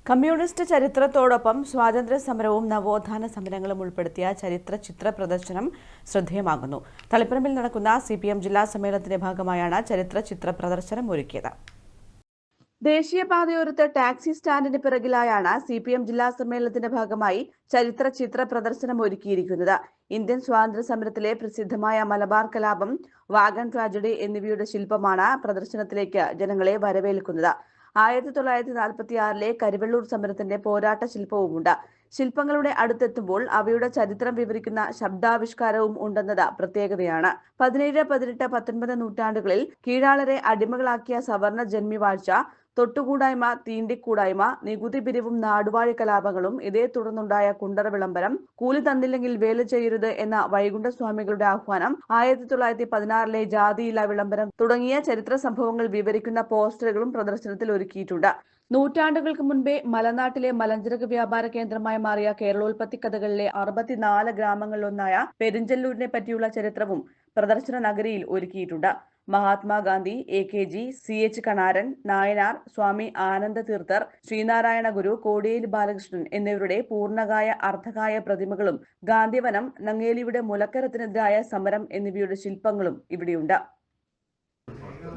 Communist ചരിത്രത്തോടൊപ്പം സ്വാതന്ത്ര്യ സമരവും നവോത്ഥാന സമരങ്ങളും ഉൾപ്പെടുത്തിയ ചരിത്ര ചിത്ര പ്രദർശനം ശ്രദ്ധേയമാകുന്നു. തളിപ്പറമ്പിൽ നടക്കുന്ന CPM ജില്ലാ സമ്മേളനത്തിന്റെ ഭാഗമായാണ് ചരിത്ര ചിത്ര പ്രദർശനം ഒരുക്കിയത്. ദേശീയപാതയോരത്ത് ടാക്സി സ്റ്റാൻഡിന് പിറകിലായാണ് CPM ജില്ലാ സമ്മേളനത്തിന്റെ ഭാഗമായി ചരിത്ര ചിത്ര പ്രദർശനം ഒരുക്കിയിരിക്കുന്നത്. ഇന്ത്യൻ സ്വാതന്ത്ര്യ സമരത്തിലെ പ്രസിദ്ധമായ മലബാർ കലാപം, വാഗൺ ട്രാജഡി എന്നിവയുടെ ശില്പമാണ് പ്രദർശനത്തിലേക്ക് ജനങ്ങളെ വരവേൽക്കുന്നത്. 1946 കരിവെള്ളൂർ സമരത്തിന്റെ പോരാട്ട ശില്പവുമുണ്ട്. ശില്പങ്ങളുടെ അടുത്തെത്തുമ്പോൾ അവയുടെ ചരിത്രം വിവരിക്കുന്ന ശബ്ദാവിഷ്കാരവും ഉണ്ടെന്നത് പ്രത്യേകതയാണ്. 17, 18, 19 നൂറ്റാണ്ടുകളിൽ കീഴാളരെ അടിമകളാക്കിയ സവർണ ജന്മിവാഴ്ച, തൊട്ടുകൂടായ്മ, തീണ്ടിക്കൂടായ്മ, നികുതി പിരിവും നാടുവാഴി കലാപങ്ങളും, ഇതേ തുടർന്നുണ്ടായ കുണ്ടറ വിളംബരം, കൂലി തന്നില്ലെങ്കിൽ വേല ചെയ്യരുത് എന്ന വൈകുണ്ഠസ്വാമികളുടെ ആഹ്വാനം, 1916 ജാതിയില്ല വിളംബരം തുടങ്ങിയ ചരിത്ര സംഭവങ്ങൾ വിവരിക്കുന്ന പോസ്റ്ററുകളും പ്രദർശനത്തിൽ ഒരുക്കിയിട്ടുണ്ട്. നൂറ്റാണ്ടുകൾക്ക് മുൻപേ മലനാട്ടിലെ മലഞ്ചരക്ക് വ്യാപാര കേന്ദ്രമായി മാറിയ കേരളോൽപ്പത്തി കഥകളിലെ 64 ഗ്രാമങ്ങളിലൊന്നായ പെരിഞ്ചല്ലൂരിനെ പറ്റിയുള്ള ചരിത്രവും പ്രദർശന നഗരിയിൽ ഒരുക്കിയിട്ടുണ്ട്. മഹാത്മാഗാന്ധി, AKG, CH കണാരൻ, നായനാർ, സ്വാമി ആനന്ദ തീർത്ഥർ, ശ്രീനാരായണ ഗുരു, കോടിയേരി ബാലകൃഷ്ണൻ എന്നിവരുടെ പൂർണ്ണകായ അർദ്ധകായ പ്രതിമകളും, ഗാന്ധിവനം, നങ്ങേലിയുടെ മുലക്കരത്തിനെതിരായ സമരം എന്നിവയുടെ ശില്പങ്ങളും ഇവിടെയുണ്ട്.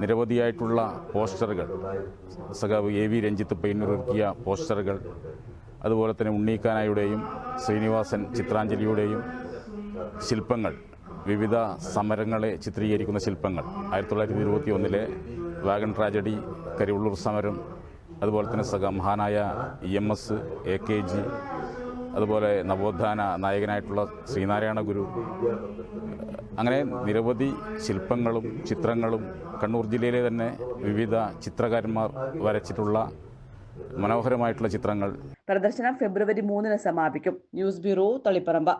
നിരവധിയായിട്ടുള്ള പോസ്റ്ററുകൾ, സഖാവ് AV രഞ്ജിത്ത് പയ്യന്നൂർ പോസ്റ്ററുകൾ, അതുപോലെ തന്നെ ഉണ്ണീക്കാനായുടെയും ശ്രീനിവാസൻ ചിത്രാഞ്ജലിയുടെയും ശില്പങ്ങൾ, വിവിധ സമരങ്ങളെ ചിത്രീകരിക്കുന്ന ശില്പങ്ങൾ, 1921 വാഗൺ ട്രാജഡി, കരിവെള്ളൂർ സമരം, അതുപോലെ തന്നെ മഹാനായ EMS, AKG, അതുപോലെ നവോത്ഥാന നായകനായിട്ടുള്ള ശ്രീനാരായണ ഗുരു, അങ്ങനെ നിരവധി ശില്പങ്ങളും ചിത്രങ്ങളും കണ്ണൂർ ജില്ലയിലെ തന്നെ വിവിധ ചിത്രകാരന്മാർ വരച്ചിട്ടുള്ള മനോഹരമായിട്ടുള്ള ചിത്രങ്ങൾ. പ്രദർശനം ഫെബ്രുവരി 3 സമാപിക്കും. News bureau, Taliparamba.